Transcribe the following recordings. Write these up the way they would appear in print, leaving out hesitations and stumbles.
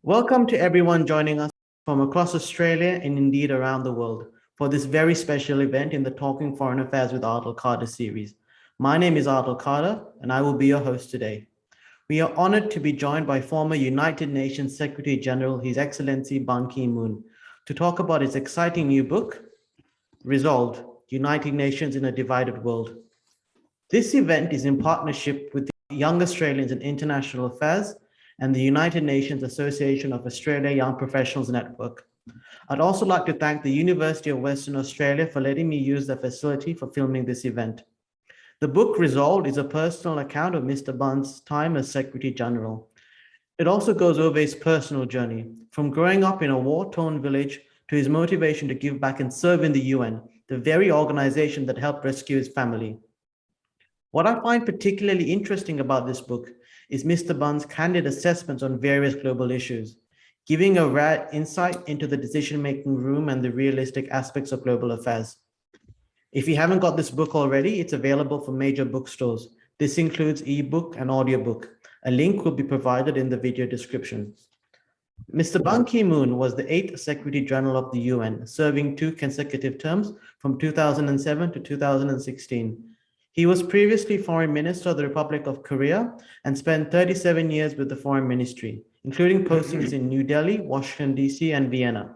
Welcome to everyone joining us from across Australia and indeed around the world for this very special event in the Talking Foreign Affairs with Adil Carter series. My name is Adil Carter and I will be your host today. We are honored to be joined by former United Nations Secretary General, His Excellency Ban Ki-moon, to talk about his exciting new book, Resolved: Uniting Nations in a Divided World. This event is in partnership with the Young Australians in International Affairs and the United Nations Association of Australia Young Professionals Network. I'd also like to thank the University of Western Australia for letting me use the facility for filming this event. The book Resolved is a personal account of Mr. Ban's time as Secretary General. It also goes over his personal journey, from growing up in a war-torn village to his motivation to give back and serve in the UN, the very organization that helped rescue his family. What I find particularly interesting about this book is Mr. Ban's candid assessments on various global issues, giving a rare insight into the decision-making room and the realistic aspects of global affairs. If you haven't got this book already, it's available from major bookstores. This includes ebook and audiobook. A link will be provided in the video description. Mr. Ban Ki-moon was the 8th Secretary General of the UN, serving 2 consecutive terms from 2007 to 2016. He was previously Foreign Minister of the Republic of Korea and spent 37 years with the Foreign Ministry, including postings in New Delhi, Washington, D.C., and Vienna.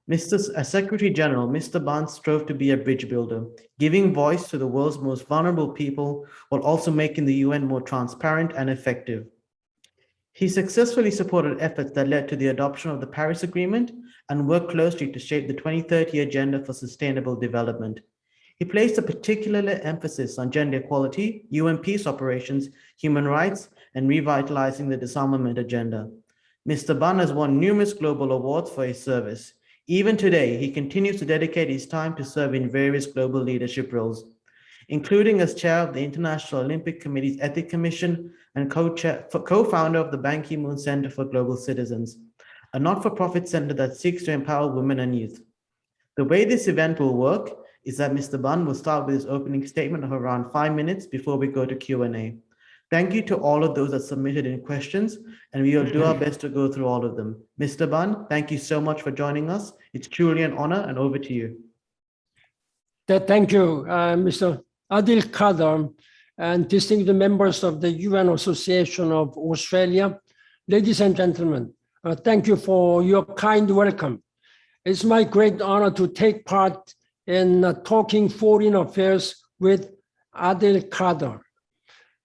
As Secretary General, Mr. Ban strove to be a bridge builder, giving voice to the world's most vulnerable people while also making the UN more transparent and effective. He successfully supported efforts that led to the adoption of the Paris Agreement and worked closely to shape the 2030 Agenda for Sustainable Development. He placed a particular emphasis on gender equality, UN peace operations, human rights, and revitalizing the disarmament agenda. Mr. Ban has won numerous global awards for his service. Even today, he continues to dedicate his time to serve in various global leadership roles, including as chair of the International Olympic Committee's Ethics Commission and co-founder of the Ban Ki-moon Center for Global Citizens, a not-for-profit center that seeks to empower women and youth. The way this event will work is that Mr. Ban will start with his opening statement of around 5 minutes before we go to Q&A. Thank you to all of those that submitted in questions, and we will do our best to go through all of them. Mr. Ban, thank you so much for joining us. It's truly an honor, and over to you. Thank you, Mr. Adil Carter, and distinguished members of the UN Association of Australia. Ladies and gentlemen, thank you for your kind welcome. It's my great honor to take part in Talking Foreign Affairs with Adil Carter.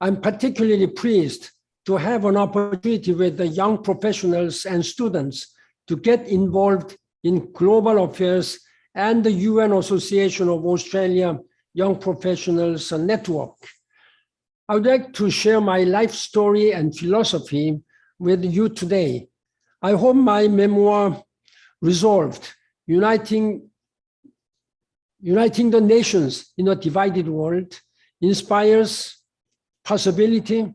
I'm particularly pleased to have an opportunity with the young professionals and students to get involved in global affairs and the UN Association of Australia Young Professionals Network. I would like to share my life story and philosophy with you today. I hope my memoir, Resolved: Uniting the Nations in a Divided World, inspires possibility,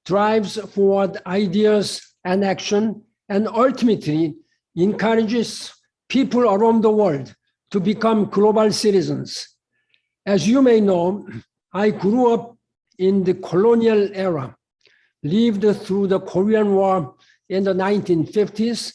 drives forward ideas and action, and ultimately encourages people around the world to become global citizens. As you may know, I grew up in the colonial era, lived through the Korean War in the 1950s,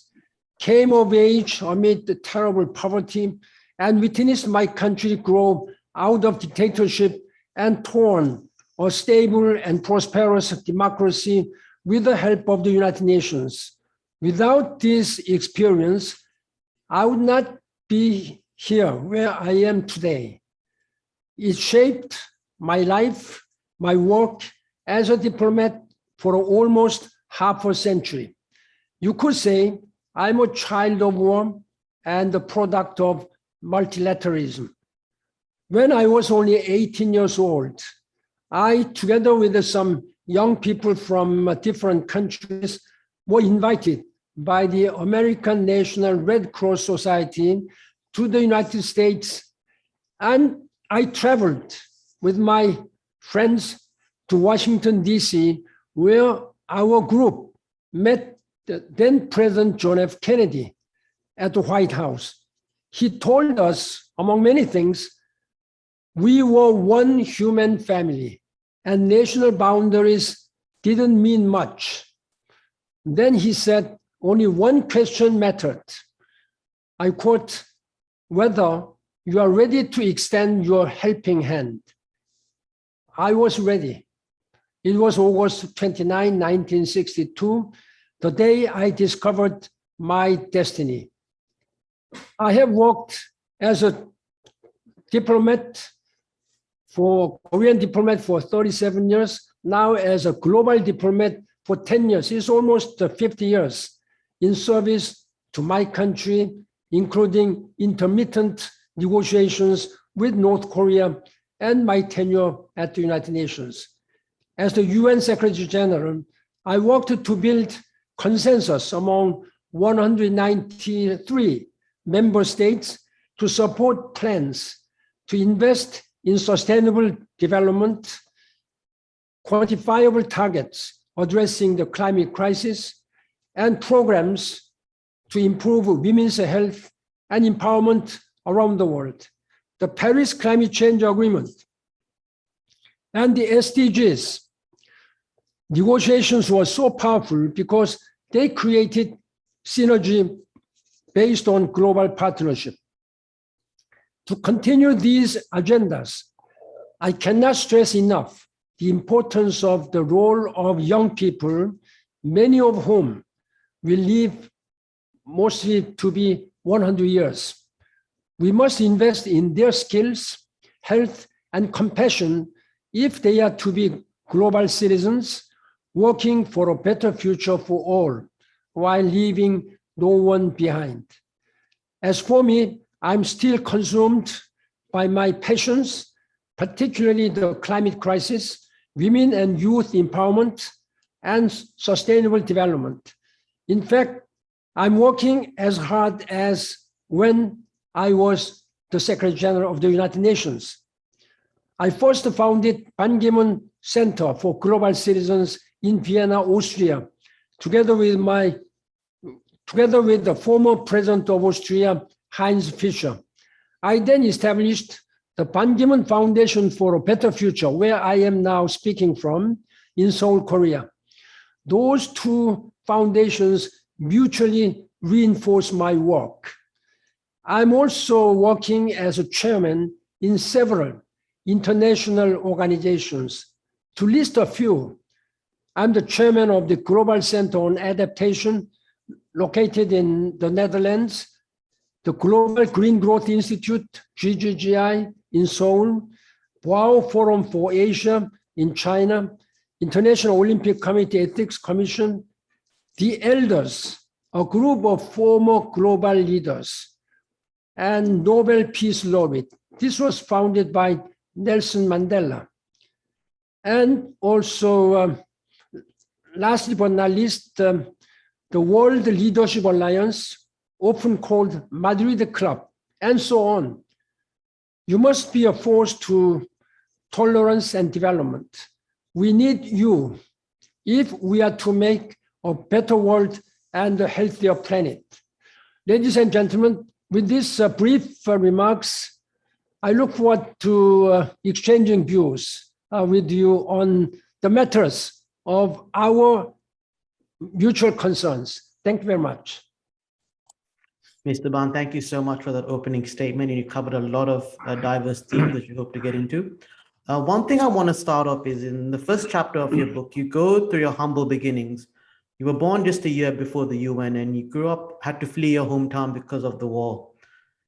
came of age amid the terrible poverty, and witnessed my country grow out of dictatorship and toward a stable and prosperous democracy with the help of the United Nations. Without this experience, I would not be here where I am today. It shaped my life, my work as a diplomat for almost half a century. You could say I'm a child of war and the product of multilateralism. When I was only 18 years old, I, together with some young people from different countries, were invited by the American National Red Cross Society to the United States. And I traveled with my friends to Washington, D.C., where our group met the then President John F. Kennedy at the White House. He told us, among many things, we were one human family and national boundaries didn't mean much. Then he said, only one question mattered. I quote, whether you are ready to extend your helping hand. I was ready. It was August 29, 1962, the day I discovered my destiny. I have worked as a Korean diplomat for 37 years, now as a global diplomat for 10 years. It's almost 50 years in service to my country, including intermittent negotiations with North Korea and my tenure at the United Nations. As the UN Secretary General, I worked to build consensus among 193 member states to support plans to invest in sustainable development, quantifiable targets addressing the climate crisis, and programs to improve women's health and empowerment around the world. The Paris Climate Change Agreement and the SDGs negotiations were so powerful because they created synergy based on global partnership. To continue these agendas, I cannot stress enough the importance of the role of young people, many of whom will live mostly to be 100 years. We must invest in their skills, health, and compassion if they are to be global citizens working for a better future for all, while leaving no one behind. As for me, I'm still consumed by my passions, particularly the climate crisis, women and youth empowerment, and sustainable development. In fact, I'm working as hard as when I was the Secretary General of the United Nations. I first founded Ban Ki-moon Center for Global Citizens in Vienna, Austria, together with the former President of Austria, Heinz Fischer. I then established the Ban Ki-moon Foundation for a Better Future, where I am now speaking from, in Seoul, Korea. Those two foundations mutually reinforce my work. I'm also working as a chairman in several international organizations. To list a few, I'm the chairman of the Global Center on Adaptation, located in the Netherlands, the Global Green Growth Institute, GGGI, in Seoul, Boao Forum for Asia in China, International Olympic Committee Ethics Commission, the Elders, a group of former global leaders, and Nobel Peace Laureate. This was founded by Nelson Mandela. And also, lastly but not least, the World Leadership Alliance, often called Madrid Club, and so on. You must be a force to tolerance and development. We need you if we are to make a better world and a healthier planet. Ladies and gentlemen, with these brief remarks, I look forward to exchanging views with you on the matters of our mutual concerns. Thank you very much. Mr. Ban, thank you so much for that opening statement. And you covered a lot of diverse themes that you hope to get into. One thing I want to start off is in the first chapter of your book, you go through your humble beginnings. You were born just a year before the UN and you grew up, had to flee your hometown because of the war.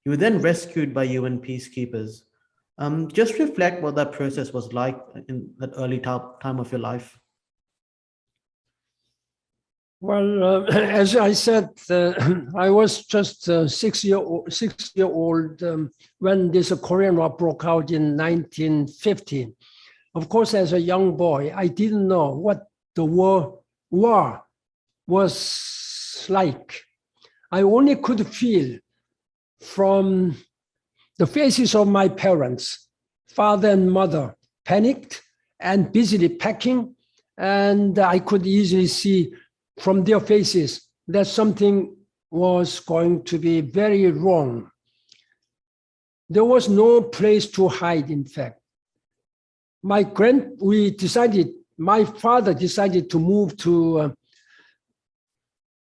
You were then rescued by UN peacekeepers. Just reflect what that process was like in that early time of your life. Well, as I said, I was just 6 year old when this Korean War broke out in 1950. Of course, as a young boy, I didn't know what the war was like. I only could feel from the faces of my parents, father and mother, panicked and busily packing, and I could easily see from their faces that something was going to be very wrong. There was no place to hide, in fact. My father decided to move to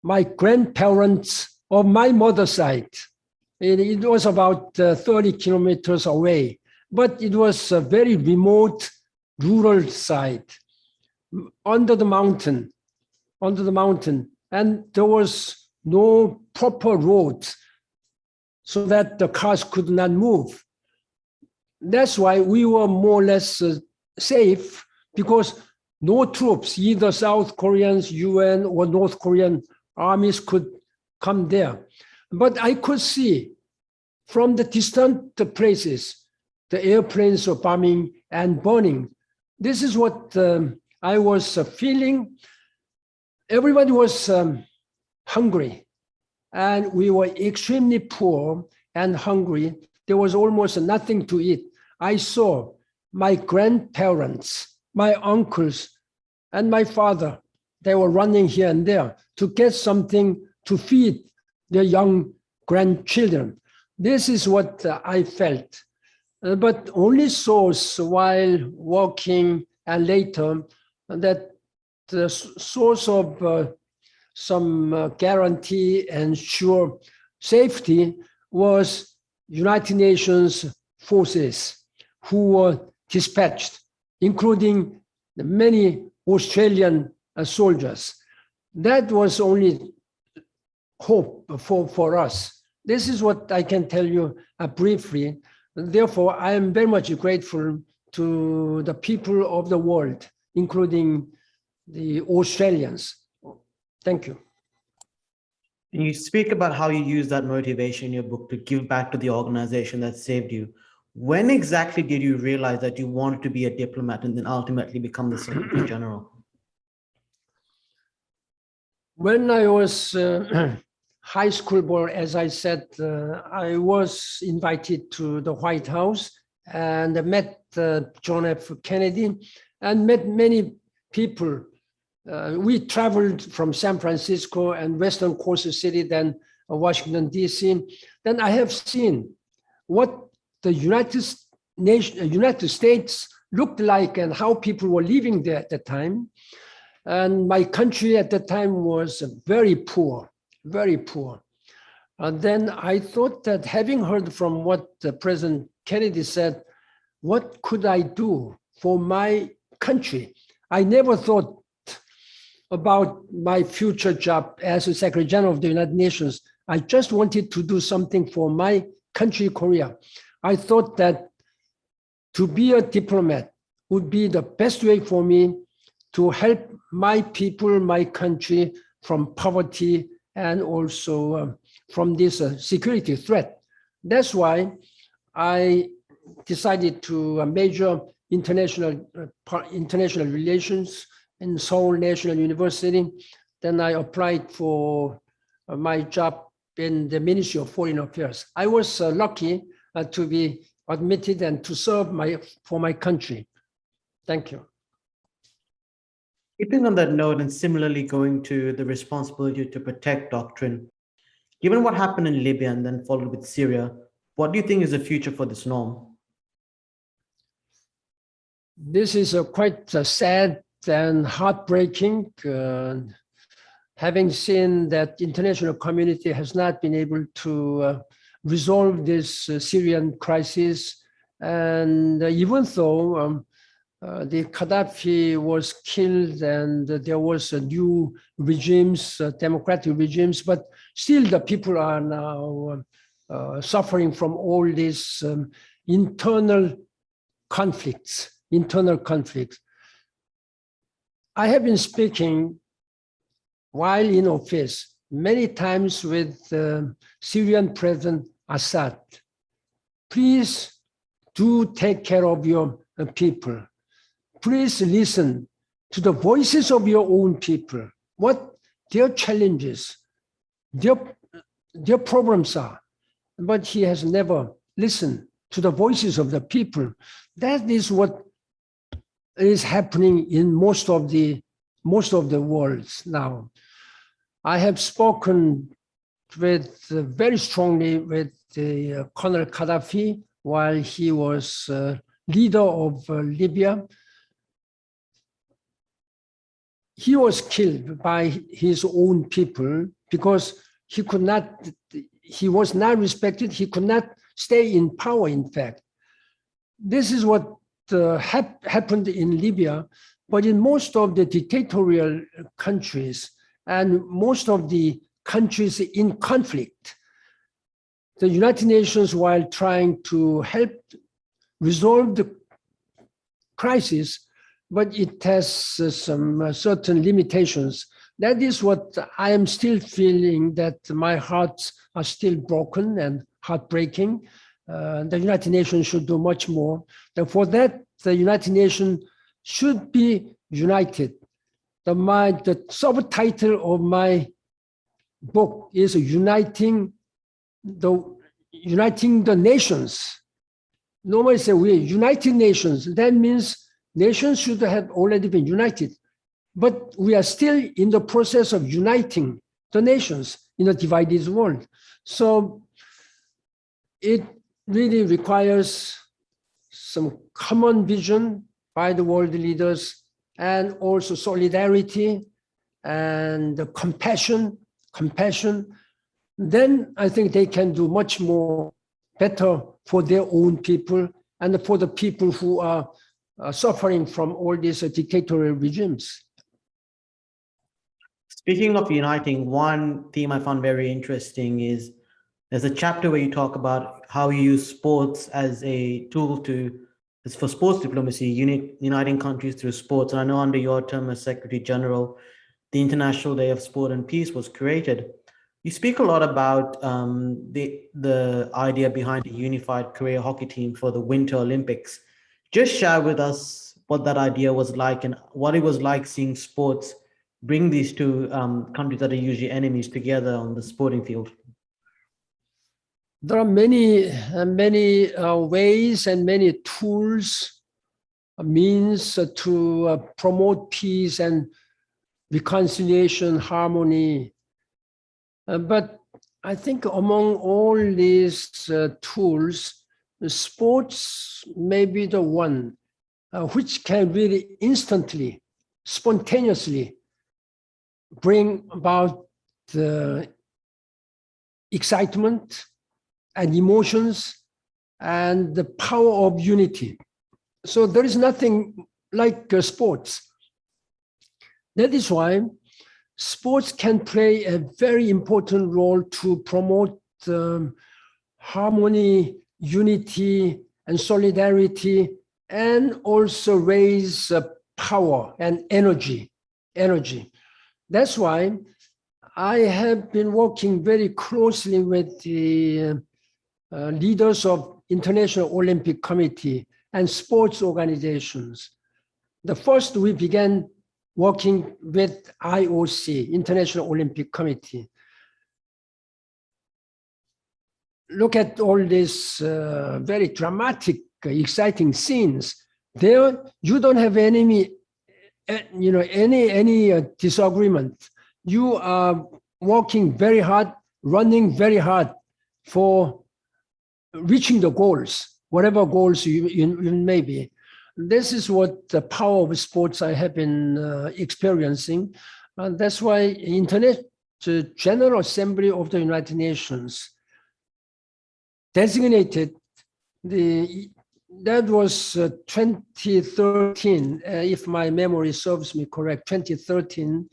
my grandparents of my mother's side. It was about 30 kilometers away, but it was a very remote rural side under the mountain, and there was no proper roads so that the cars could not move. That's why we were more or less safe, because no troops, either South Koreans, UN, or North Korean armies could come there. But I could see from the distant places, the airplanes were bombing and burning. This is what I was feeling. Everybody was hungry, and we were extremely poor and hungry. There was almost nothing to eat. I saw my grandparents, my uncles, and my father. They were running here and there to get something to feed their young grandchildren. This is what I felt, but only source while walking and later that the source of some guarantee and sure safety was United Nations forces who were dispatched, including many Australian soldiers. That was only hope for us. This is what I can tell you briefly. Therefore, I am very much grateful to the people of the world, including the Australians. Thank you. And you speak about how you use that motivation in your book to give back to the organization that saved you. When exactly did you realize that you wanted to be a diplomat and then ultimately become the Secretary General? When I was high school boy, as I said, I was invited to the White House and I met John F. Kennedy and met many people. We traveled from San Francisco and Western Coast City, then Washington, D.C. Then I have seen what the United States looked like and how people were living there at the time. And my country at the time was very poor, very poor. And then I thought that, having heard from what President Kennedy said, what could I do for my country? I never thought about my future job as a Secretary General of the United Nations. I just wanted to do something for my country, Korea. I thought that to be a diplomat would be the best way for me to help my people, my country, from poverty and also from this security threat. That's why I decided to major international relations in Seoul National University. Then I applied for my job in the Ministry of Foreign Affairs. I was lucky to be admitted and to serve for my country. Thank you. Keeping on that note and similarly going to the responsibility to protect doctrine, given what happened in Libya and then followed with Syria, what do you think is the future for this norm? This is quite sad and heartbreaking, having seen that the international community has not been able to resolve this Syrian crisis. And even though the Gaddafi was killed and there was a new regimes, democratic regimes, but still the people are now suffering from all these internal conflicts. I have been speaking while in office many times with Syrian President Assad. Please do take care of your people. Please listen to the voices of your own people, what their challenges, their problems are. But he has never listened to the voices of the people. That is what is happening in most of the world now. I have spoken very strongly with Colonel Gaddafi while he was leader of Libya. he was killed by his own people because he was not respected. He could not stay in power, in fact. This is what happened in Libya, but in most of the dictatorial countries and most of the countries in conflict, the United Nations, while trying to help resolve the crisis, but it has some certain limitations. That is what I am still feeling, that my hearts are still broken and heartbreaking. The United Nations should do much more. And for that, the United Nations should be united. The subtitle of my book is Uniting the Nations. Normally say we are United Nations. That means nations should have already been united. But we are still in the process of uniting the nations in a divided world. So it really requires some common vision by the world leaders, and also solidarity and compassion. Then I think they can do much more better for their own people and for the people who are suffering from all these dictatorial regimes. Speaking of uniting, one theme I found very interesting is there's a chapter where you talk about how you use sports as a tool for sports diplomacy, uniting countries through sports. And I know under your term as Secretary General, the International Day of Sport and Peace was created. You speak a lot about the idea behind a unified Korea hockey team for the Winter Olympics. Just share with us what that idea was like and what it was like seeing sports bring these two countries that are usually enemies together on the sporting field. There are many ways and many tools, means to promote peace and reconciliation, harmony. But I think among all these tools, sports may be the one which can really instantly, spontaneously bring about the excitement and emotions and the power of unity. So there is nothing like sports. That is why sports can play a very important role to promote harmony, unity, and solidarity, and also raise power and energy. That's why I have been working very closely with the leaders of International Olympic Committee and sports organizations. The first, we began working with IOC, International Olympic Committee. Look at all these very dramatic, exciting scenes. There, you don't have any disagreement. You are working very hard, running very hard for reaching the goals, whatever goals you may be. This is what the power of sports I have been experiencing. And that's why the General Assembly of the United Nations designated that was 2013, if my memory serves me correct, 2013,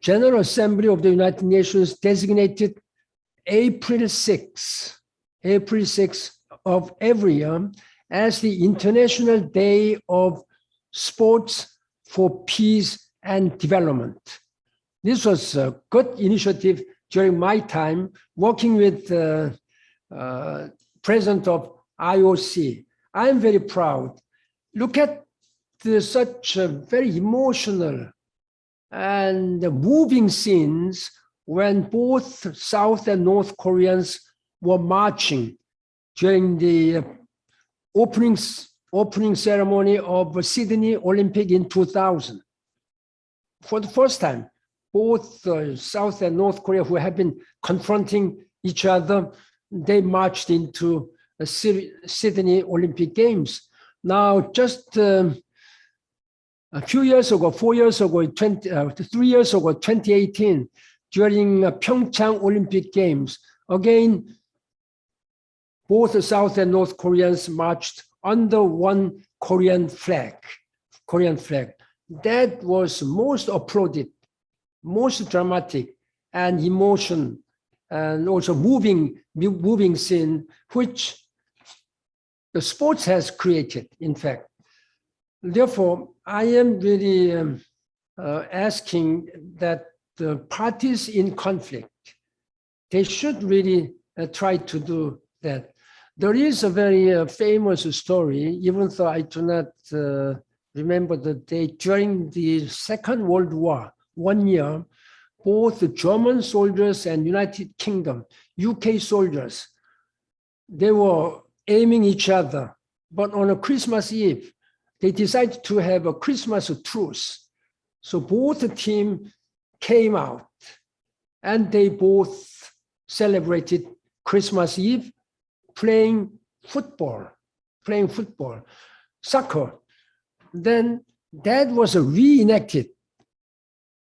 General Assembly of the United Nations designated April 6 of every year as the International Day of Sports for Peace and Development. This was a good initiative during my time working with the president of IOC. I'm very proud. Look at such very emotional and moving scenes when both South and North Koreans were marching during the opening ceremony of Sydney Olympic in 2000. For the first time, both South and North Korea, who have been confronting each other, they marched into Sydney Olympic Games. Now, just a few years ago, 4 years ago, 3 years ago, 2018, during Pyeongchang Olympic Games, again, both the South and North Koreans marched under one Korean flag. That was most applauded, most dramatic and emotion, and also moving scene, which the sports has created, in fact. Therefore, I am really asking that the parties in conflict, they should really try to do that. There is a very famous story, even though I do not remember the date, during the Second World War, 1 year, both the German soldiers and United Kingdom, UK soldiers, they were aiming each other. But on a Christmas Eve, they decided to have a Christmas truce. So both teams came out and they both celebrated Christmas Eve playing football, soccer. Then that was reenacted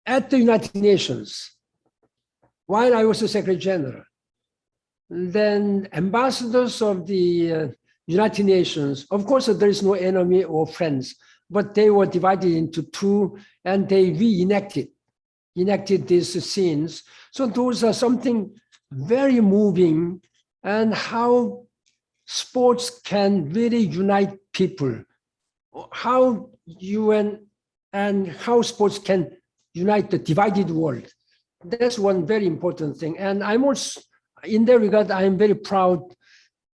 at the United Nations while I was the Secretary General. Then ambassadors of the United Nations, of course, there is no enemy or friends, but they were divided into two and they reenacted these scenes. So those are something very moving, and how sports can really unite people, how UN and how sports can unite the divided world. That's one very important thing. And I'm also, in that regard, I'm very proud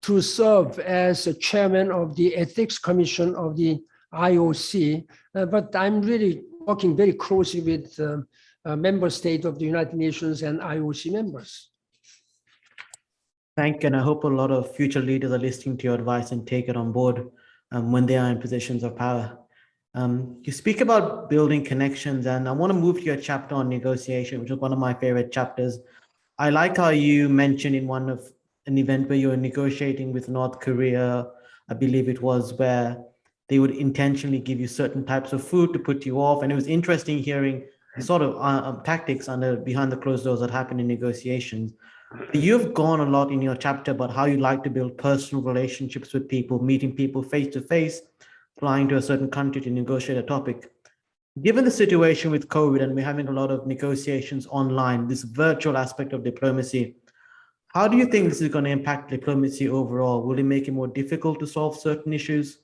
to serve as a chairman of the Ethics Commission of the IOC, but I'm really working very closely with member states of the United Nations and IOC members. Thank you, and I hope a lot of future leaders are listening to your advice and take it on board when they are in positions of power. You speak about building connections, and I want to move to your chapter on negotiation, which is one of my favorite chapters. I like how you mentioned in an event where you were negotiating with North Korea, I believe it was, where they would intentionally give you certain types of food to put you off. And it was interesting hearing the sort of tactics behind the closed doors that happen in negotiations. You've gone a lot in your chapter about how you like to build personal relationships with people, meeting people face to face, flying to a certain country to negotiate a topic. Given the situation with COVID and we're having a lot of negotiations online, this virtual aspect of diplomacy, how do you think this is going to impact diplomacy overall? Will it make it more difficult to solve certain issues?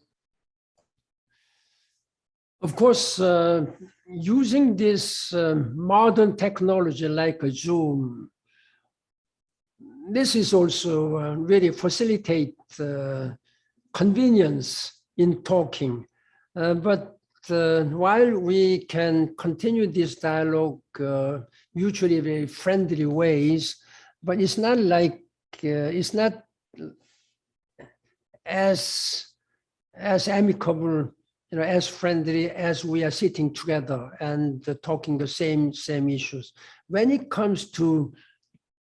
Of course, using this modern technology like Zoom, this is also really facilitate convenience in talking. But while we can continue this dialogue usually very friendly ways, but it's not like it's not as amicable, as friendly as we are sitting together and talking the same issues. When it comes to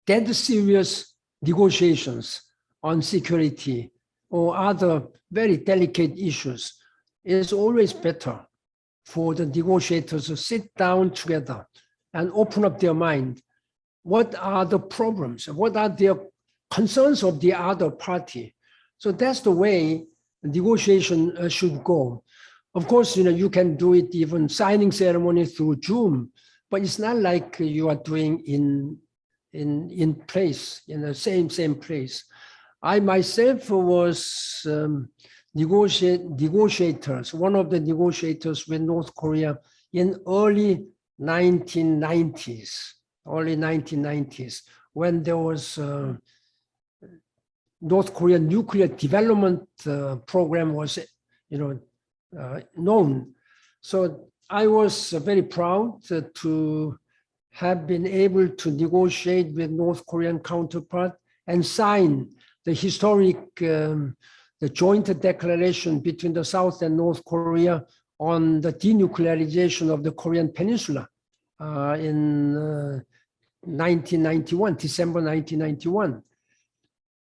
dead serious negotiations on security or other very delicate issues, it's always better for the negotiators to sit down together and open up their mind. What are the problems? What are their concerns of the other party? So that's the way negotiation should go. Of course, you can do it even signing ceremony through Zoom, but it's not like you are doing in place, in the same place. I myself was negotiators, one of the negotiators with North Korea in early 1990s, when there was North Korean nuclear development program was, known. So I was very proud to have been able to negotiate with North Korean counterpart and sign the historic, the joint declaration between the South and North Korea on the denuclearization of the Korean Peninsula in 1991, December 1991.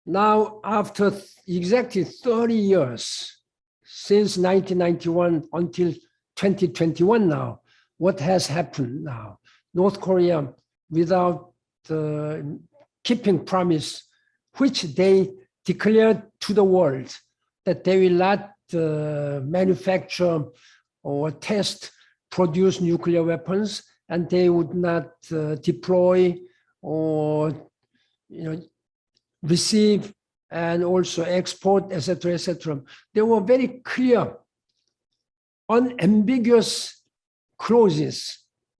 Now, after exactly 30 years, since 1991 until 2021 now. What has happened now? North Korea, without keeping promise, which they declared to the world that they will not manufacture or test, produce nuclear weapons, and they would not deploy or receive and also export, etc., etc. There were very clear, unambiguous clauses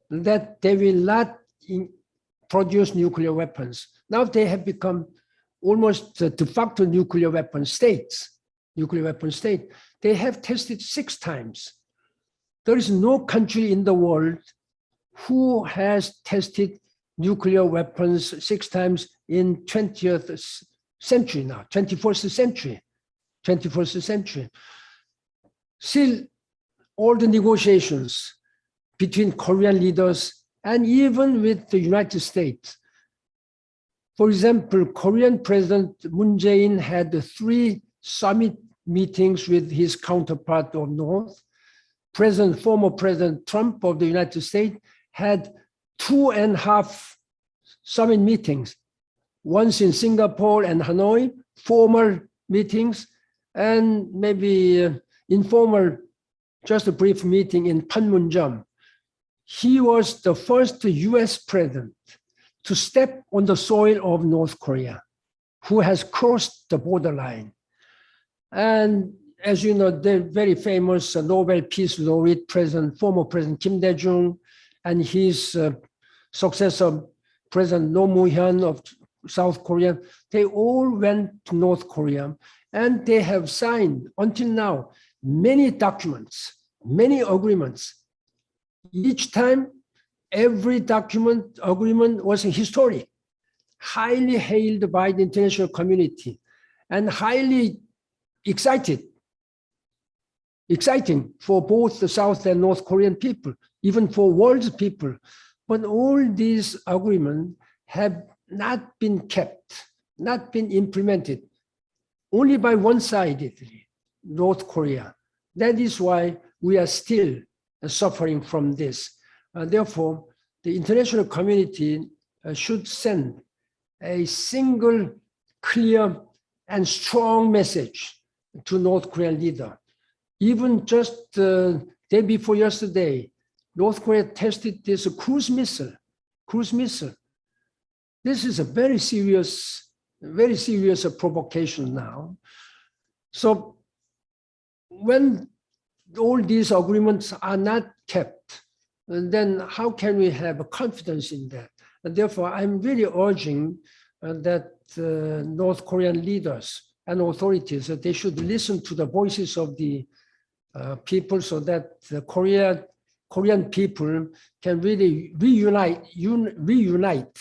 that they will not produce nuclear weapons. Now they have become almost de facto nuclear weapon states. They have tested 6 times. There is no country in the world who has tested nuclear weapons 6 times in 20th century now, 21st century. Still, all the negotiations between Korean leaders and even with the United States. For example, Korean President Moon Jae-in had 3 summit meetings with his counterpart of North. Former President Trump of the United States had 2.5 summit meetings, once in Singapore and Hanoi, formal meetings, and maybe informal, just a brief meeting in Panmunjom. He was the first US president to step on the soil of North Korea, who has crossed the borderline. And as you know, the very famous Nobel Peace Laureate former President Kim Dae-jung, and his successor, President Roh Moo-hyun of South Korea, they all went to North Korea, and they have signed, until now, many documents, many agreements. Each time, every agreement was historic, highly hailed by the international community, and highly exciting for both the South and North Korean people, even for world people. But all these agreements have not been kept, not been implemented, only by one-sidedly, North Korea. That is why we are still suffering from this. Therefore, the international community should send a single, clear, and strong message to North Korean leader. Even just the day before yesterday, North Korea tested this cruise missile. This is a very serious provocation now. So when all these agreements are not kept, then how can we have confidence in that? And therefore, I'm really urging that North Korean leaders and authorities, that they should listen to the voices of the people, so that the Korean people can really reunite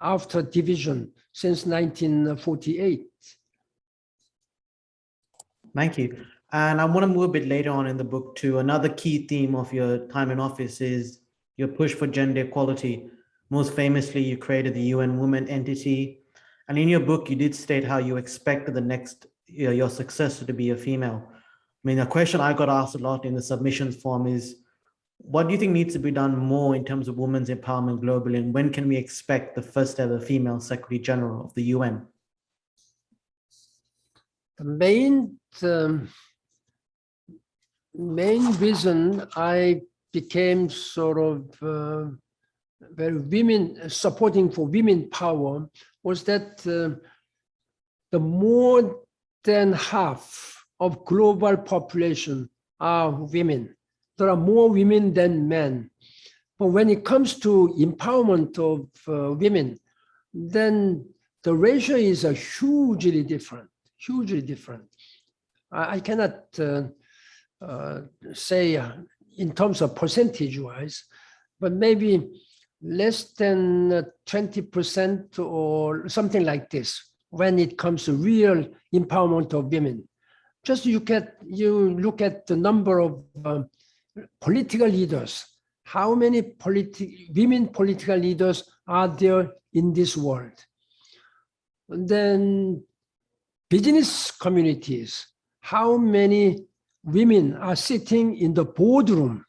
after division since 1948. Thank you. And I want to move a bit later on in the book to another key theme of your time in office is your push for gender equality. Most famously, you created the UN Women entity. And in your book, you did state how you expected the next, your successor to be a female. I mean, a question I got asked a lot in the submissions form is, what do you think needs to be done more in terms of women's empowerment globally? And when can we expect the first ever female Secretary General of the UN? The main reason I became sort of very supporting for women power was that the more than half of global population are women. There are more women than men. But when it comes to empowerment of women, then the ratio is hugely different. I cannot say in terms of percentage-wise, but maybe less than 20% or something like this when it comes to real empowerment of women. Just you look at the number of political leaders. How many women political leaders are there in this world? And then business communities. How many women are sitting in the boardroom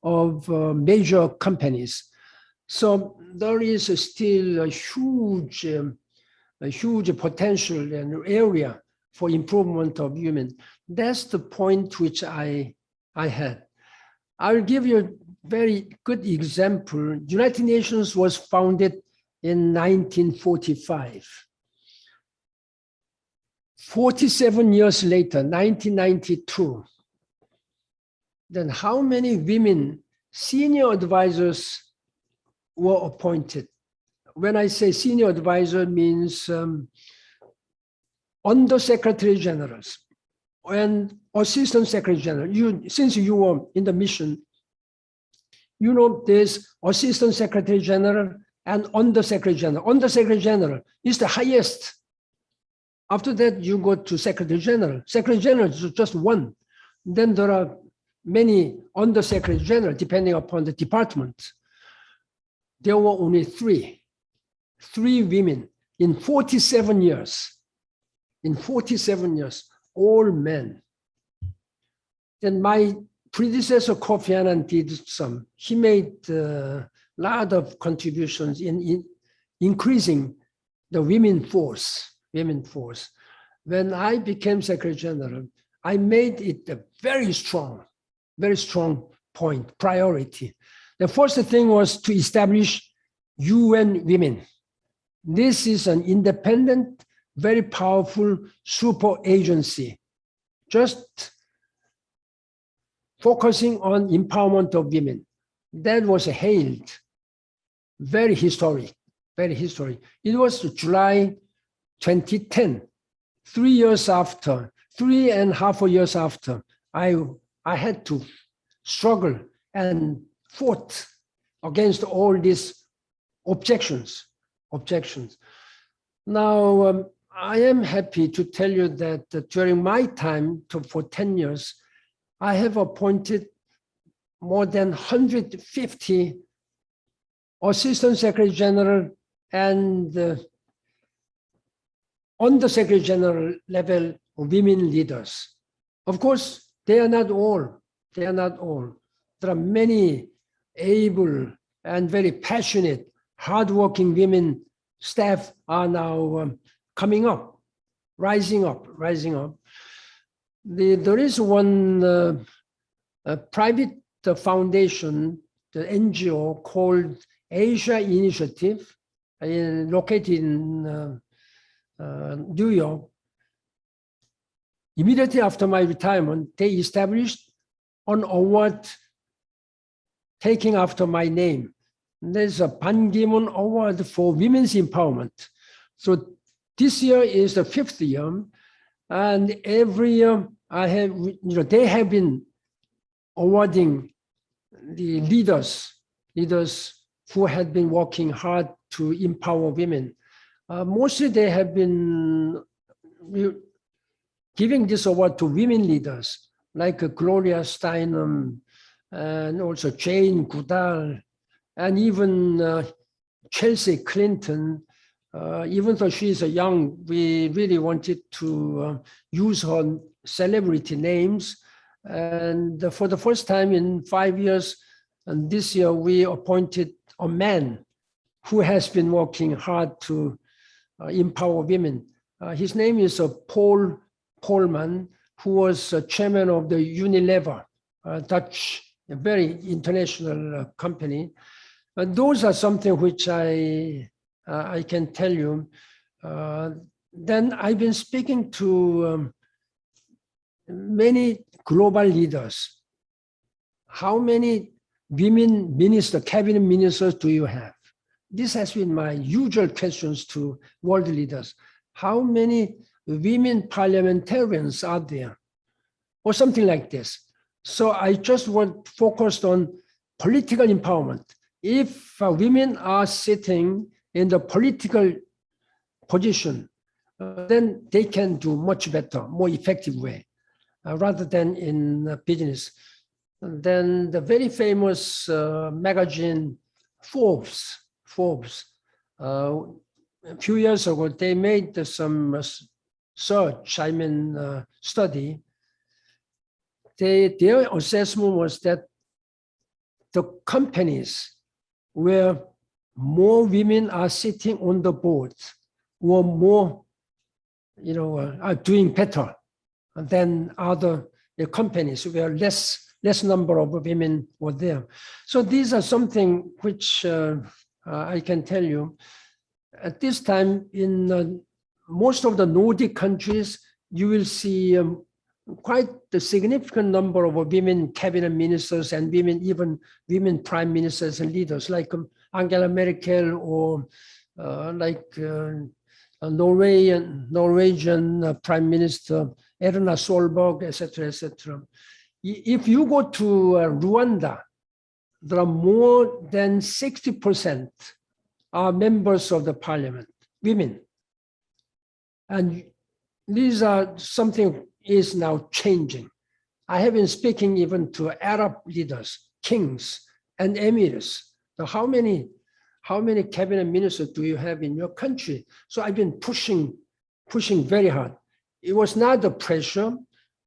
of major companies. So there is still a huge potential and area for improvement of women. That's the point which I had. I'll give you a very good example. United Nations was founded in 1945. 47 years later, 1992, then how many women senior advisors were appointed? When I say senior advisor, means under-secretary generals and assistant secretary general. Since you were in the mission, you know there's assistant secretary general and under-secretary general. Under-secretary general is the highest. After that, you go to secretary general. Secretary general is just one. Then there are many under-secretary general, depending upon the department. There were only three women in 47 years. In 47 years, all men. Then my predecessor, Kofi Annan, did some. He made a lot of contributions in increasing the women force. When I became Secretary General, I made it a very strong point, priority. The first thing was to establish UN Women. This is an independent, very powerful super agency, just focusing on empowerment of women. That was hailed, very historic. It was July 2010, 3.5 years after, I had to struggle and fought against all these objections. Now, I am happy to tell you that during my time for 10 years, I have appointed more than 150 Assistant Secretary General and Under-Secretary General level women leaders. Of course, they are not all. There are many able and very passionate, hardworking women staff are now coming up, rising up. There is one private foundation, the NGO called Asia Initiative, located in New York. Immediately after my retirement, they established an award taking after my name. There's a Ban Ki-moon Award for Women's Empowerment. So this year is the 5th year, and every year they have been awarding the leaders who had been working hard to empower women. Mostly they have been giving this award to women leaders like Gloria Steinem and also Jane Goodall, and even Chelsea Clinton. Even though she is young, we really wanted to use her celebrity names. And for the first time in 5 years, and this year we appointed a man who has been working hard to empower women. His name is Paul Polman, who was chairman of the Unilever, Dutch, a very international company. Those are something which I can tell you. Then I've been speaking to many global leaders. How many women ministers, cabinet ministers do you have? This has been my usual questions to world leaders. How many women parliamentarians are there? Or something like this. So I just focused on political empowerment. If women are sitting in the political position, then they can do much better, more effective way, rather than in business. And then the very famous magazine Forbes, a few years ago, they made some study. their assessment was that the companies where more women are sitting on the boards or more, are doing better than other companies where less number of women were there. So these are something which I can tell you. At this time, in most of the Nordic countries, you will see quite a significant number of women cabinet ministers and even women prime ministers and leaders like Angela Merkel or Norwegian Prime Minister Erna Solberg, etc., etc. If you go to Rwanda, there are more than 60% are members of the parliament, women. And these are something is now changing. I have been speaking even to Arab leaders, kings and emirs. Now, how many cabinet ministers do you have in your country? So I've been pushing very hard. It was not a pressure,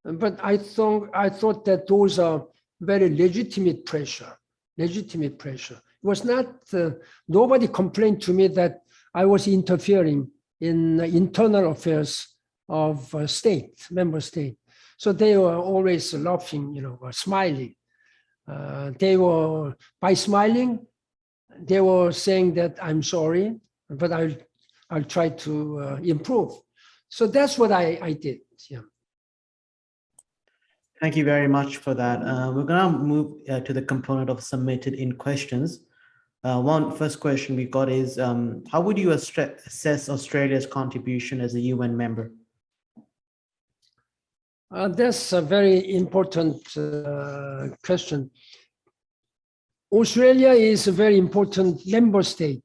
but I thought that those are very legitimate pressure. It was not, nobody complained to me that I was interfering in the internal affairs of member state. So they were always laughing, smiling. By smiling, they were saying that I'm sorry, but I'll try to improve. So that's what I did. Yeah. Thank you very much for that. We're going to move to the component of submitted in questions. First question we got is, how would you assess Australia's contribution as a UN member? That's a very important question. Australia is a very important member state.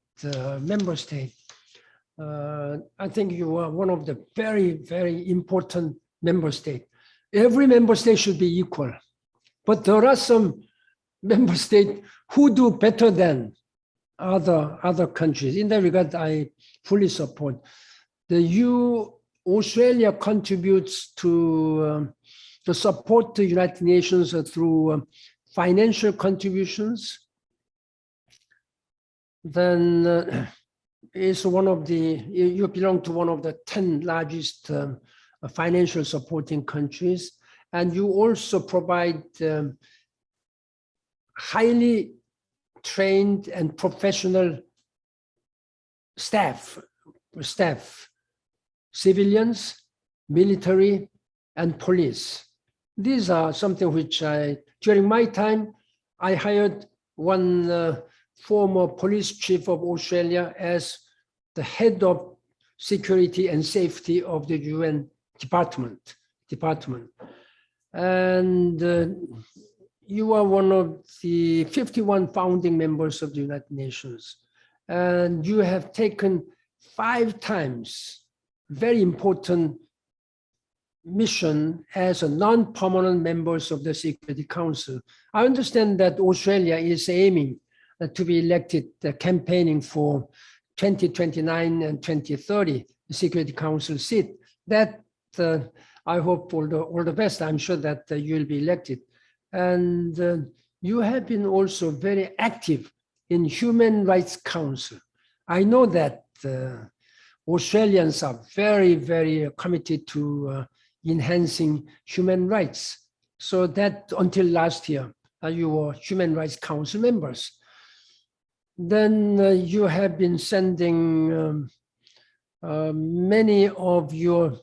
I think you are one of the very, very important member states. Every member state should be equal, but there are some member states who do better than other countries. In that regard, I fully support. Australia contributes to support the United Nations through financial contributions. Then you belong to one of the 10 largest financial supporting countries, and you also provide highly trained and professional staff, civilians, military, and police. These are something which during my time, I hired one former police chief of Australia as the head of security and safety of the UN department. And you are one of the 51 founding members of the United Nations. And you have taken 5 times very important mission as a non-permanent members of the Security Council. I understand that Australia is aiming to be elected, campaigning for 2029 and 2030 the Security Council seat. That I hope all the best. I'm sure that you'll be elected. And you have been also very active in Human Rights Council. I know that Australians are very, very committed to enhancing human rights. So that until last year, you were Human Rights Council members. Then you have been sending many of your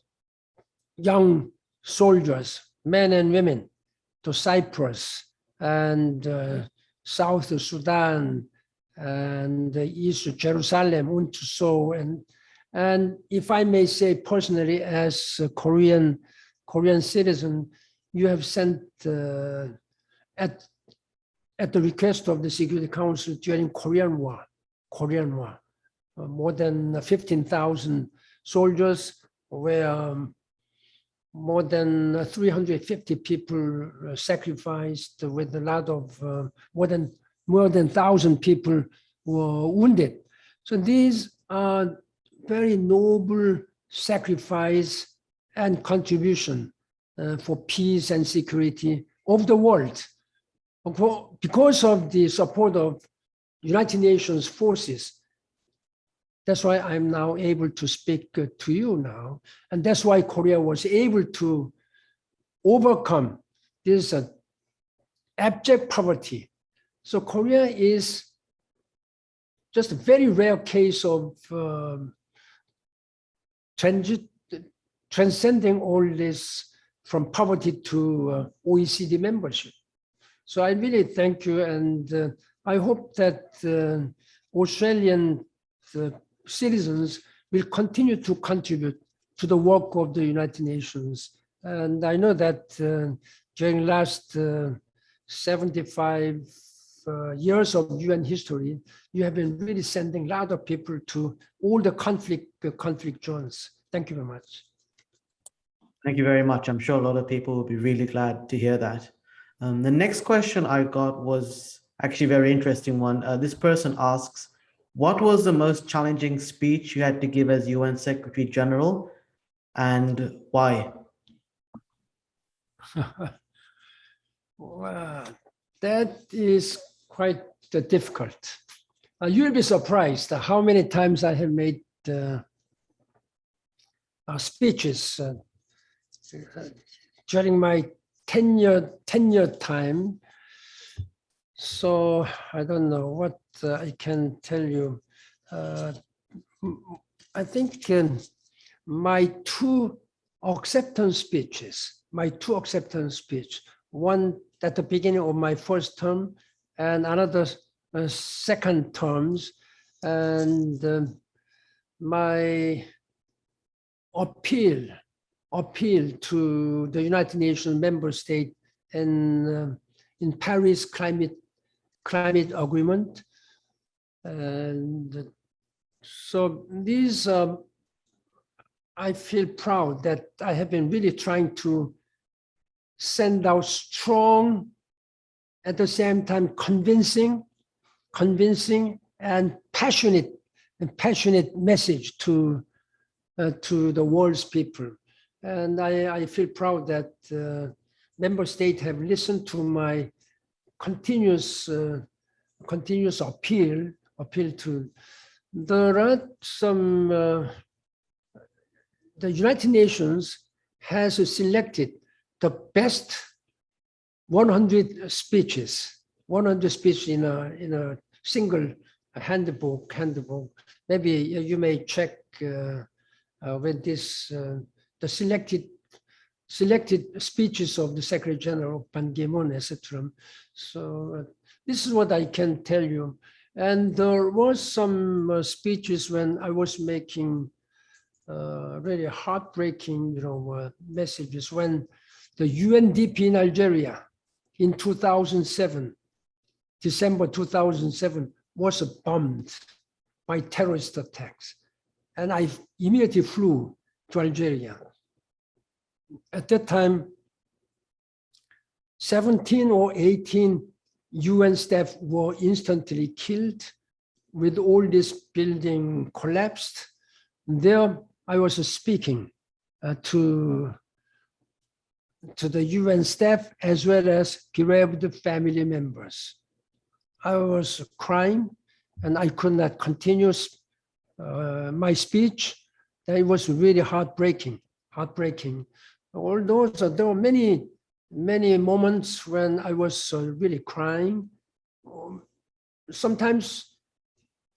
young soldiers, men and women, to Cyprus and South Sudan and East Jerusalem, and if I may say personally, as a Korean citizen, you have sent at the request of the Security Council during Korean War, more than 15,000 soldiers, where more than 350 people sacrificed, with a lot of more than 1,000 people were wounded. So these are very noble sacrifice and contribution for peace and security of the world. Because of the support of United Nations forces, that's why I'm now able to speak to you now. And that's why Korea was able to overcome this abject poverty. So Korea is just a very rare case of transcending all this from poverty to OECD membership. So I really thank you, and I hope that Australian citizens will continue to contribute to the work of the United Nations. And I know that during last 75 years of UN history, you have been really sending a lot of people to all the conflict zones. Thank you very much. Thank you very much. I'm sure a lot of people will be really glad to hear that. The next question I got was actually a very interesting one. This person asks, what was the most challenging speech you had to give as UN Secretary General, and why? Wow, that is quite difficult. You'll be surprised how many times I have made speeches during my tenure time. So I don't know what I can tell you. I think my two acceptance speeches, one at the beginning of my first term and another second terms, and my appeal to the United Nations member state in Paris climate agreement. And so these, I feel proud that I have been really trying to send out strong, at the same time convincing and passionate message to the world's people. And I feel proud that member states have listened to my continuous appeal to. There are some, the United Nations has selected the best 100 speeches in a single handbook. Maybe you may check when this the selected speeches of the Secretary General Ban Ki-moon, etc. So this is what I can tell you. And there was some speeches when I was making really heartbreaking, messages when the UNDP in Algeria in 2007, December 2007, was bombed by terrorist attacks. And I immediately flew to Algeria. At that time, 17 or 18 UN staff were instantly killed with all this building collapsed. There I was speaking to the UN staff as well as bereaved family members. I was crying and I could not continue my speech. It was really heartbreaking. All those, there were many moments when I was really crying. Sometimes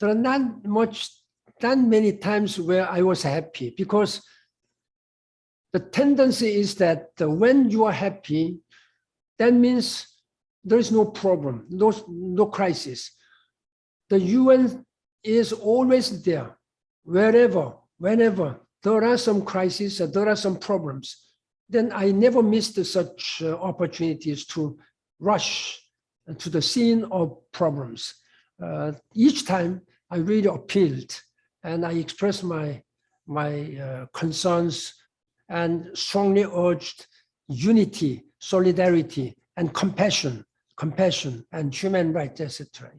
there are not many times where I was happy, because the tendency is that when you are happy, that means there is no problem, no crisis. The UN is always there, whenever there are some crises, there are some problems. Then I never missed such opportunities to rush to the scene of problems. Each time I really appealed and I expressed my concerns and strongly urged unity, solidarity, and compassion and human rights, etc.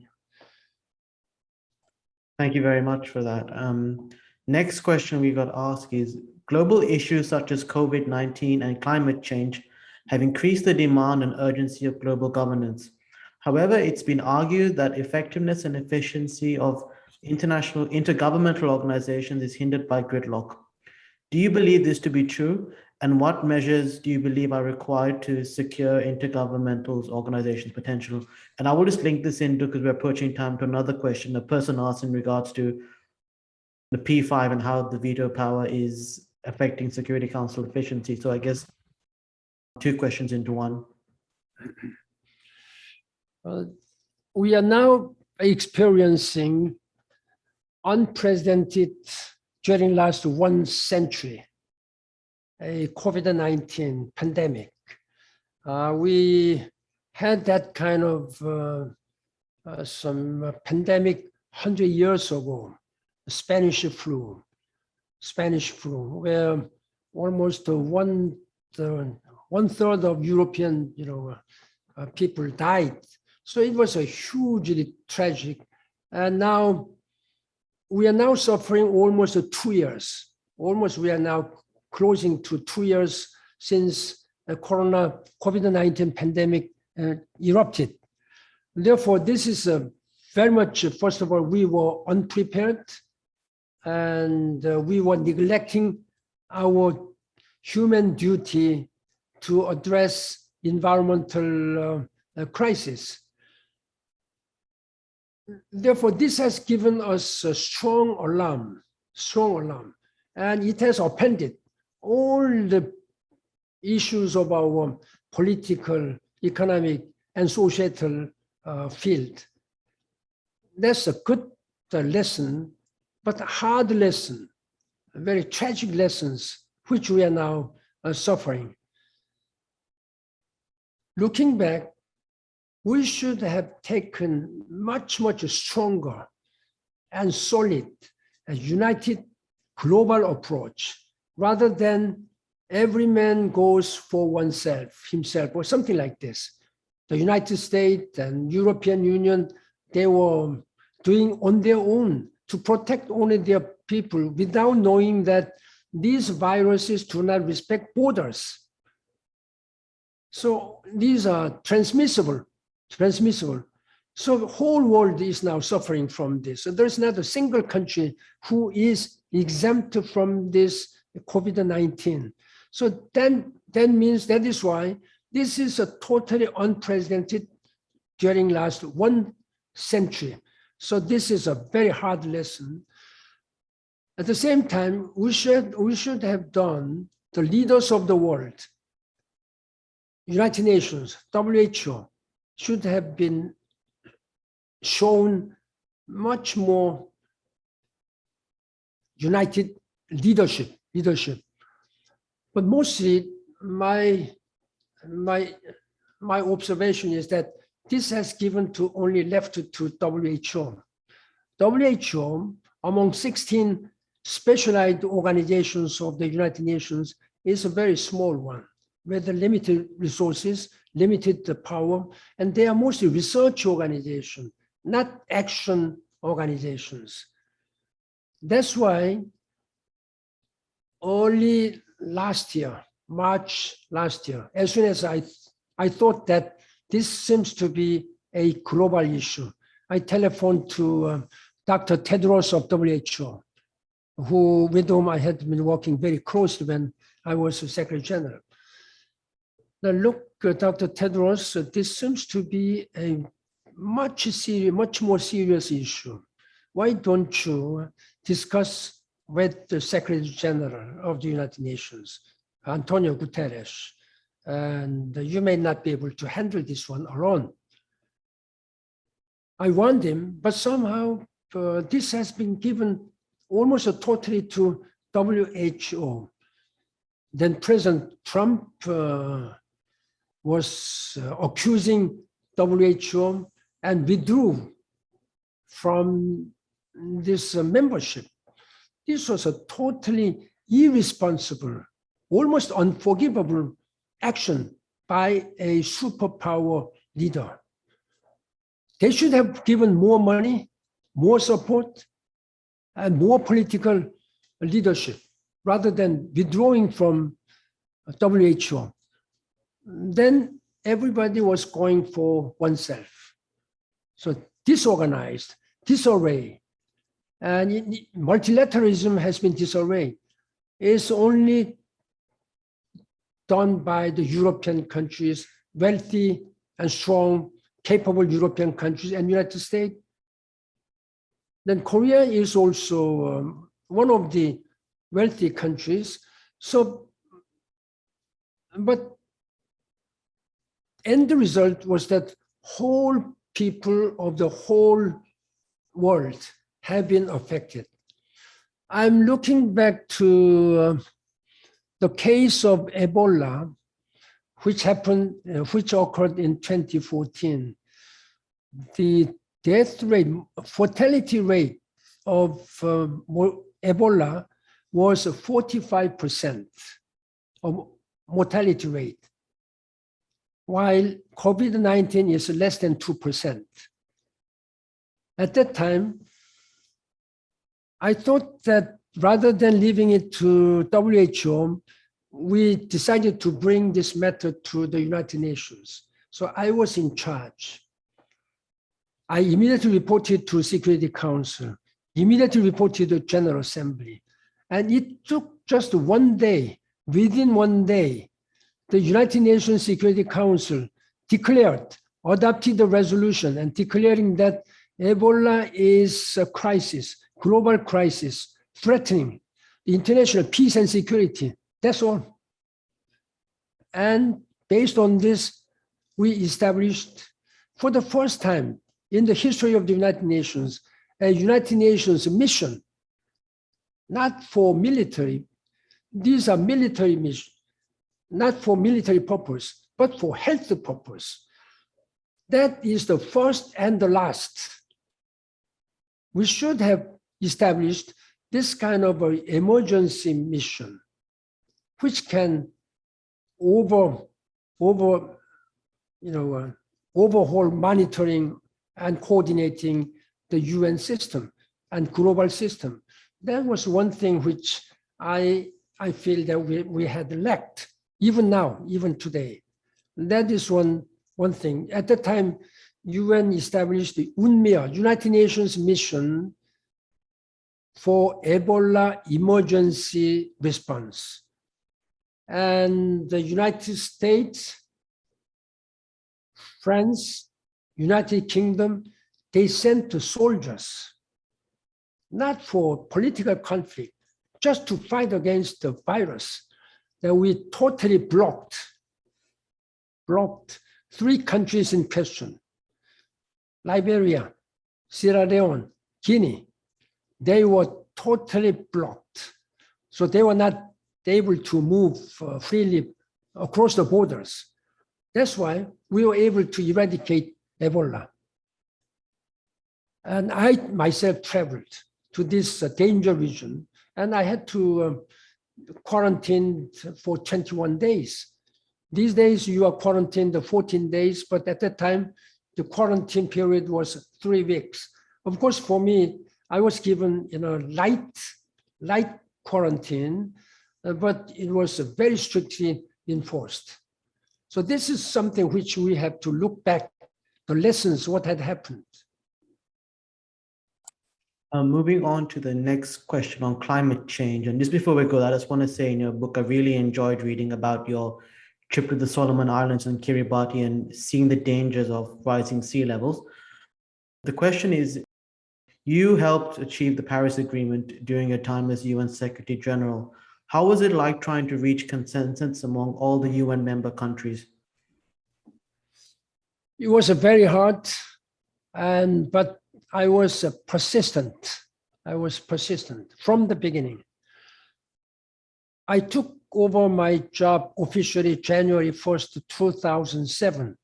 Thank you very much for that. Next question we got asked is, global issues such as COVID-19 and climate change have increased the demand and urgency of global governance. However, it's been argued that effectiveness and efficiency of international intergovernmental organizations is hindered by gridlock. Do you believe this to be true? And what measures do you believe are required to secure intergovernmental organizations' potential? And I will just link this in because we're approaching time to another question. A person asked in regards to the P5 and how the veto power is affecting Security Council efficiency. So I guess two questions into one. We are now experiencing unprecedented during last 1 century, a COVID-19 pandemic. We had that kind of some pandemic 100 years ago, the Spanish flu, where almost one third of European, people died. So it was a hugely tragic. And now we are now suffering almost 2 years. We are now closing to 2 years since the COVID-19 pandemic erupted. Therefore, this is very much, first of all, we were unprepared and we were neglecting our human duty to address environmental crisis. Therefore, this has given us a strong alarm, and it has upended all the issues of our political, economic, and societal field. That's a good lesson, but a hard lesson, very tragic lessons, which we are now suffering. Looking back, we should have taken much stronger and solid, a united global approach, rather than every man goes for himself, or something like this. The United States and European Union, they were doing on their own to protect only their people without knowing that these viruses do not respect borders. So these are transmissible. So the whole world is now suffering from this. So there's not a single country who is exempt from this COVID-19. So then means that is why this is a totally unprecedented during last 1 century. So this is a very hard lesson. At the same time, we should have done, the leaders of the world, United Nations, WHO, should have been shown much more united leadership. But mostly my observation is that this has given to only left to WHO. WHO, among 16 specialized organizations of the United Nations, is a very small one, with limited resources, limited power, and they are mostly research organizations, not action organizations. That's why early last year, March last year, as soon as I thought that this seems to be a global issue, I telephoned to Dr. Tedros of WHO, with whom I had been working very closely when I was Secretary General. Now look, Dr. Tedros, this seems to be a much more serious issue. Why don't you discuss with the Secretary General of the United Nations, Antonio Guterres, and you may not be able to handle this one alone. I warned him, but somehow this has been given almost totally to WHO. Then President Trump was accusing WHO and withdrew from this membership. This was a totally irresponsible, almost unforgivable action by a superpower leader. They should have given more money, more support, and more political leadership rather than withdrawing from WHO. then everybody was going for oneself. So disorganized, disarray, and multilateralism has been disarray. It's only done by the European countries, wealthy and strong, capable European countries and United States. Then Korea is also one of the wealthy countries. So, but end result was that whole people of the whole world have been affected. I'm looking back to the case of Ebola, which occurred in 2014. The death rate, fatality rate of Ebola was 45% of mortality rate, while COVID-19 is less than 2%. At that time, I thought that rather than leaving it to WHO, we decided to bring this matter to the United Nations. So I was in charge. I immediately reported to Security Council, immediately reported to General Assembly. And it took just one day, within one day, the United Nations Security Council adopted the resolution and declaring that Ebola is a crisis, global crisis, threatening the international peace and security. That's all. And based on this, we established, for the first time in the history of the United Nations, a United Nations mission, not for military. These are military missions, not for military purpose, but for health purpose. That is the first and the last. We should have established this kind of an emergency mission, which can overhaul monitoring and coordinating the UN system and global system. That was one thing which I feel that we had lacked, even now, even today. That is one thing. At the time, UN established the UNMIR, United Nations Mission for Ebola Emergency Response. And the United States, France, United Kingdom, they sent the soldiers, not for political conflict, just to fight against the virus, that we totally blocked 3 countries in question: Liberia, Sierra Leone, Guinea. They were totally blocked. So they were not able to move freely across the borders. That's why we were able to eradicate Ebola. And I myself traveled to this danger region, and I had to quarantine for 21 days. These days you are quarantined 14 days, but at that time, the quarantine period was 3 weeks. Of course, for me, I was given light quarantine, but it was very strictly enforced. So this is something which we have to look back, the lessons, what had happened. Moving on to the next question on climate change. And just before we go, I just want to say in your book, I really enjoyed reading about your trip to the Solomon Islands and Kiribati and seeing the dangers of rising sea levels. The question is, you helped achieve the Paris Agreement during your time as UN Secretary General. How was it like trying to reach consensus among all the UN member countries? It was very hard, but I was persistent. I was persistent from the beginning. I took over my job officially January 1st, 2007.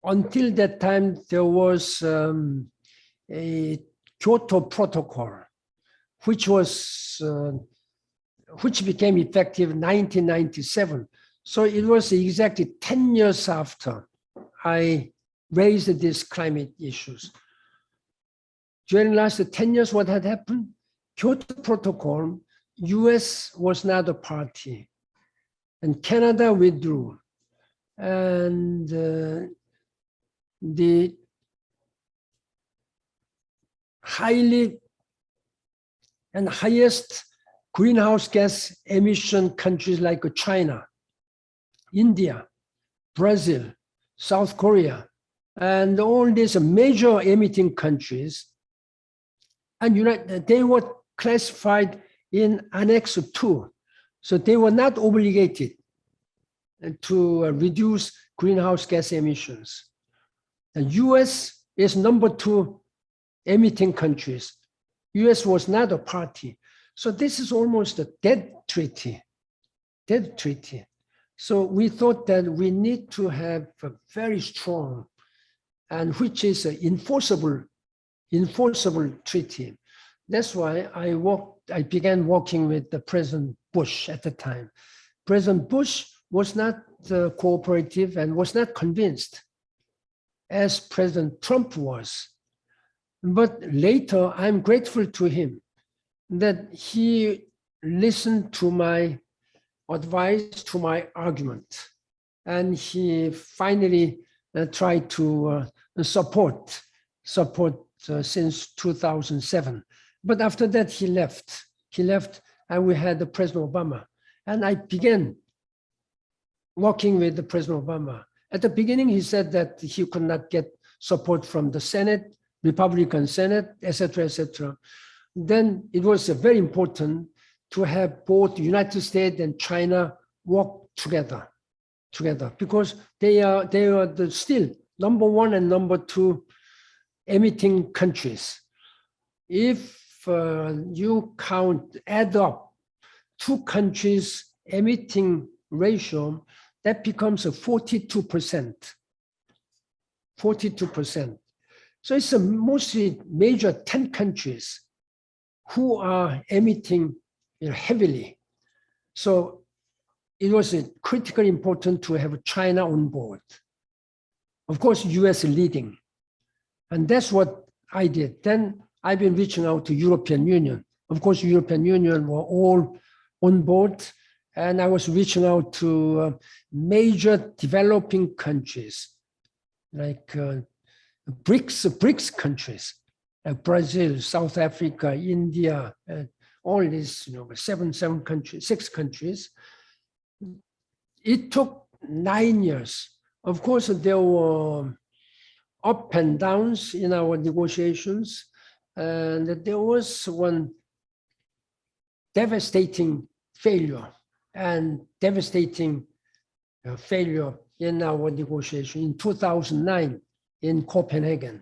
Until that time, there was a Kyoto Protocol, which became effective in 1997. So it was exactly 10 years after I raised these climate issues. During the last 10 years, what had happened? Kyoto Protocol, US was not a party, and Canada withdrew. and the highly and highest greenhouse gas emission countries like China, India, Brazil, South Korea, and all these major emitting countries, and they were classified in Annex 2. So they were not obligated to reduce greenhouse gas emissions. The US is number 2 emitting countries. US was not a party. So this is almost a dead treaty. So we thought that we need to have a very strong and which is an enforceable treaty. That's why I began working with the President Bush at the time. President Bush was not cooperative and was not convinced, as President Trump was. But later, I'm grateful to him that he listened to my advice, to my argument, and he finally tried to support since 2007. But after that, he left, and we had the President Obama. And I began working with the President Obama. At the beginning, he said that he could not get support from the Senate, Republican Senate, etc., etc. Then it was very important to have both the United States and China work together because they are still number 1 and number 2 emitting countries. If you add up 2 countries emitting ratio, that becomes a 42%. 42%. So it's a mostly major 10 countries who are emitting heavily. So it was critically important to have China on board. Of course, US leading. And that's what I did. Then I've been reaching out to European Union. Of course, European Union were all on board. And I was reaching out to major developing countries like BRICS countries, like Brazil, South Africa, India, all these, 6 countries. It took 9 years. Of course, there were up and downs in our negotiations, and there was one devastating failure in our negotiation in 2009 in Copenhagen.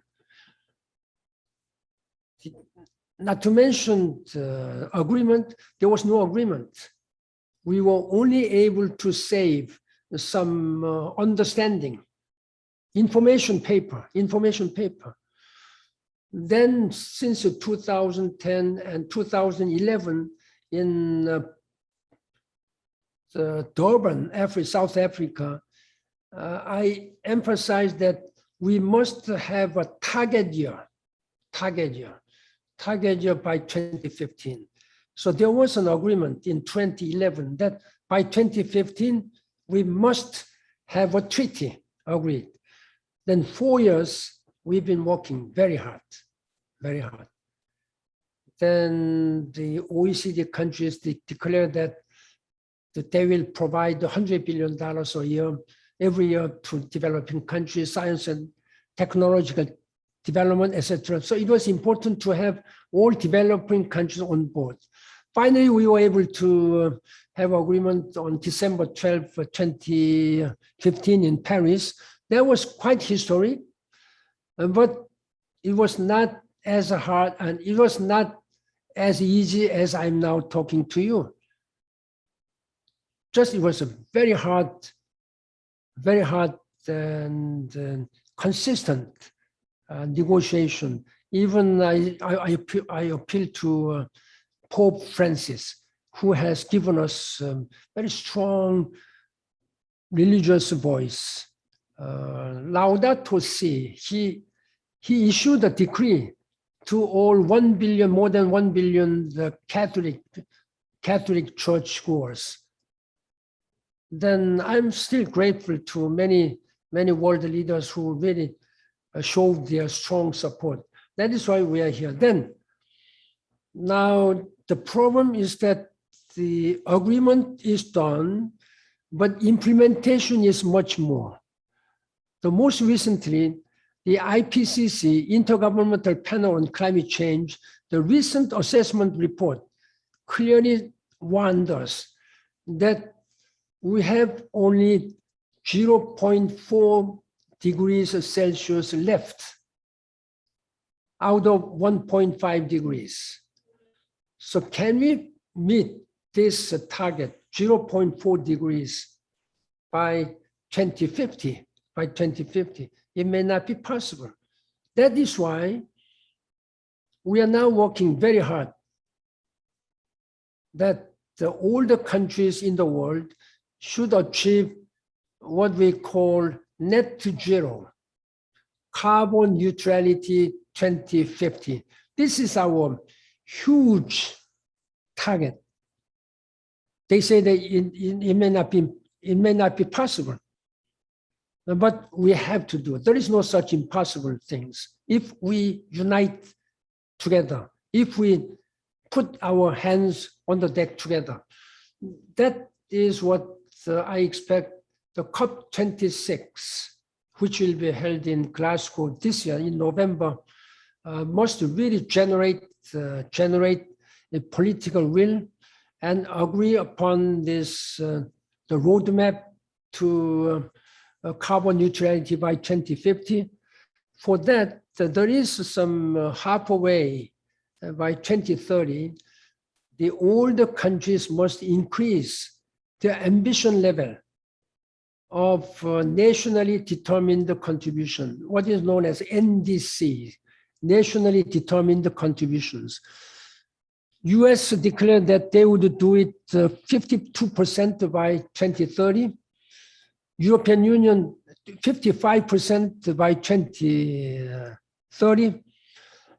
Not to mention the agreement, there was no agreement. We were only able to save some understanding, information paper. Then since 2010 and 2011 in Durban, South Africa, I emphasized that we must have a target year by 2015. So there was an agreement in 2011 that by 2015, we must have a treaty agreed. Then 4 years, we've been working very hard. Then the OECD countries declared that they will provide $100 billion a year, every year to developing countries, science and technological development, etc. So it was important to have all developing countries on board. Finally, we were able to have agreement on December 12, 2015 in Paris. That was quite historic, but it was not as hard and it was not as easy as I'm now talking to you. It was a very hard and consistent negotiation. Even I appeal to Pope Francis, who has given us very strong religious voice. Laudato Si, he issued a decree to all 1 billion, more than 1 billion Catholic church goers. then I'm still grateful to many world leaders who really showed their strong support. That is why we are here. Then, now the problem is that the agreement is done, but implementation is much more. The most recently, the IPCC, Intergovernmental Panel on Climate Change, the recent assessment report clearly warned us that we have only 0.4 degrees Celsius left out of 1.5 degrees. So can we meet this target, 0.4 degrees by 2050? By 2050, it may not be possible. That is why we are now working very hard that the older countries in the world should achieve what we call net to zero, carbon neutrality 2050. This is our huge target. They say that it may not be possible, but we have to do it. There is no such impossible things. If we unite together, if we put our hands on the deck together, that is what I expect the COP26, which will be held in Glasgow this year in November, must really generate a political will and agree upon this, the roadmap to carbon neutrality by 2050. For that, there is some halfway by 2030. The older countries must increase their ambition level of nationally determined contribution, what is known as NDC, nationally determined contributions. US declared that they would do it 52% by 2030. European Union, 55% by 2030.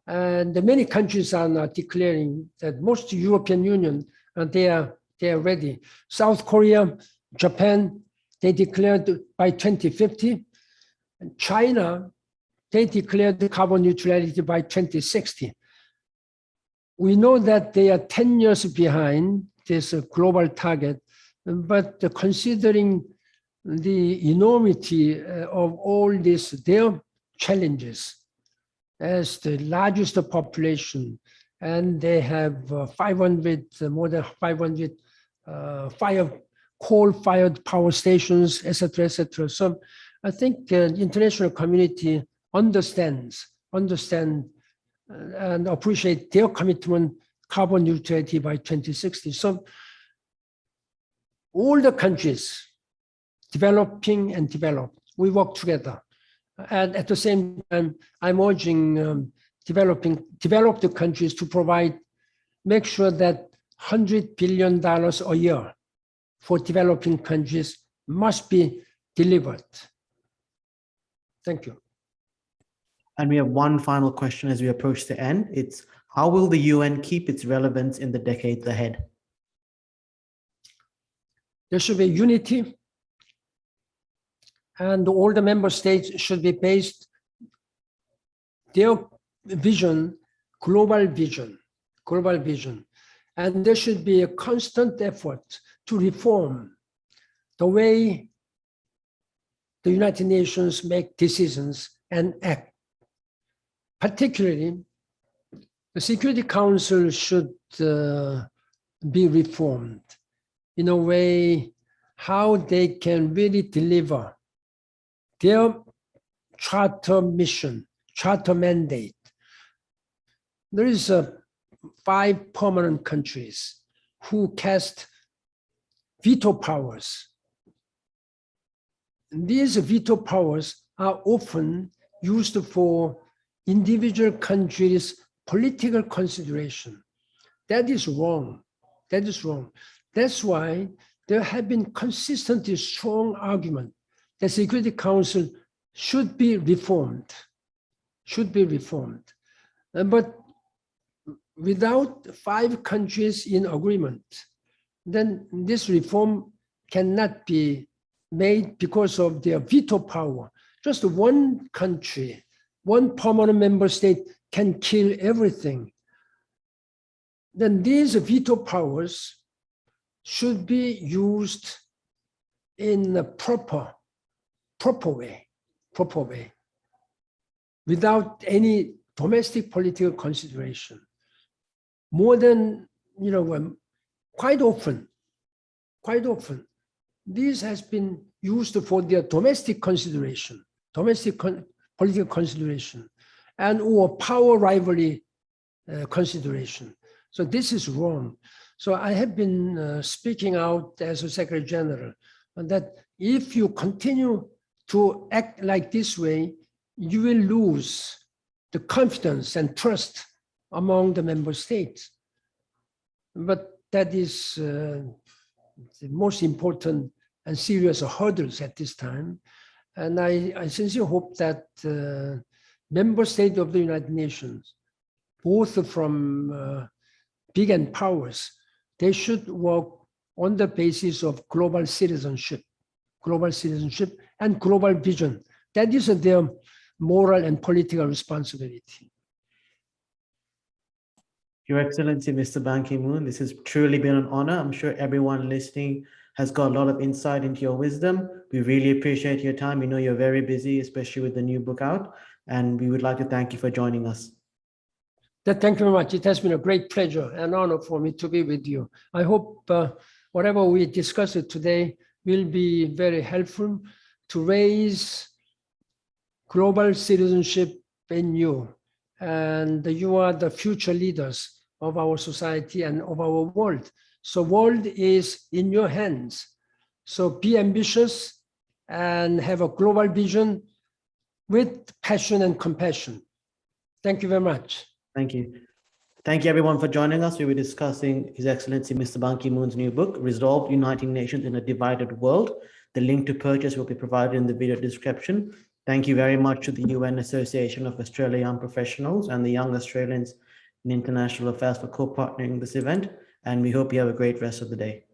And many countries are now declaring that most European Union, they are ready. South Korea, Japan, they declared by 2050. And China, they declared carbon neutrality by 2060. We know that they are 10 years behind this global target, but considering the enormity of all these, their challenges as the largest population, and they have more than 500 coal-fired power stations, et cetera, et cetera. So I think the international community understands and appreciate their commitment, carbon neutrality by 2060. So all the countries, developing and developed, we work together. And at the same time, I'm urging developed countries to make sure that $100 billion a year for developing countries must be delivered. Thank you. And we have one final question as we approach the end. It's, how will the UN keep its relevance in the decades ahead? There should be unity, and all the member states should be based their vision, global vision. And there should be a constant effort to reform the way the United Nations make decisions and act. Particularly, the Security Council should be reformed in a way how they can really deliver their charter mission, charter mandate. There is 5 permanent countries who cast veto powers. And these veto powers are often used for individual countries' political consideration. That is wrong. That is wrong. That's why there have been consistently strong argument the Security Council should be reformed, But without 5 countries in agreement, then this reform cannot be made because of their veto power. Just one country, one permanent member state can kill everything. Then these veto powers should be used in a proper way, without any domestic political consideration. More than, quite often, this has been used for their domestic consideration, political consideration, and or power rivalry consideration. So this is wrong. So I have been speaking out as a Secretary General that if you continue to act like this way, you will lose the confidence and trust among the member states. But that is the most important and serious hurdles at this time. And I sincerely hope that member states of the United Nations, both from big and powers, they should work on the basis of global citizenship and global vision. That is their moral and political responsibility. Your Excellency, Mr. Ban Ki-moon, this has truly been an honor. I'm sure everyone listening has got a lot of insight into your wisdom. We really appreciate your time. We know you're very busy, especially with the new book out, and we would like to thank you for joining us. Thank you very much. It has been a great pleasure and honor for me to be with you. I hope whatever we discussed today will be very helpful to raise global citizenship in you. And you are the future leaders of our society and of our world. So world is in your hands. So be ambitious and have a global vision with passion and compassion. Thank you very much. Thank you. Thank you everyone for joining us. We were discussing His Excellency Mr. Ban Ki-moon's new book, Resolve: Uniting Nations in a Divided World. The link to purchase will be provided in the video description. Thank you very much to the UN Association of Australian Young Professionals and the Young Australians in International Affairs for co-partnering this event. And we hope you have a great rest of the day.